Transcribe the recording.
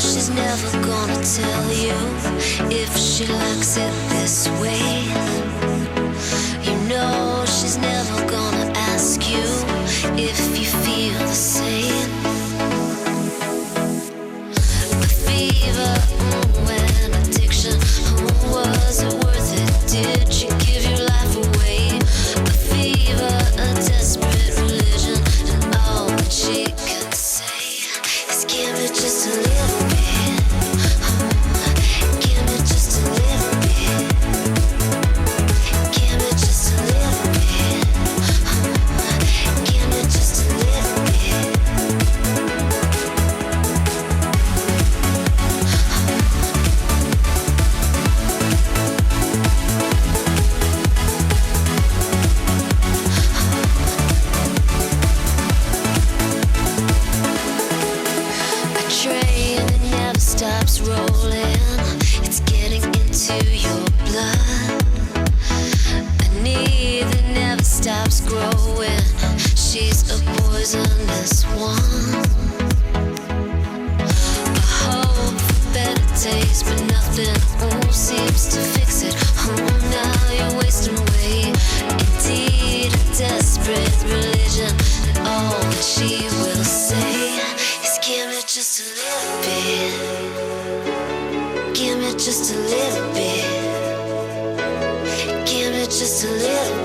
she's never gonna tell you if she likes it this way. You know she's never gonna ask you if you feel the same. The fever, and addiction, was it worth it? Did she give your life away? The fever, a desperate religion, and all that she can say is give me just a little bit. Give me just a little bit. Give me just a little bit. Give me just a little bit. A train that never stops rolling, it's getting into your blood. A need that never stops growing, she's a poisonous one. A hope for better days, but nothing seems to fix it. Now you're wasting away. Indeed, a desperate religion, and all that she will say is give me just a little bit. Give me just a little bit. Give me just a little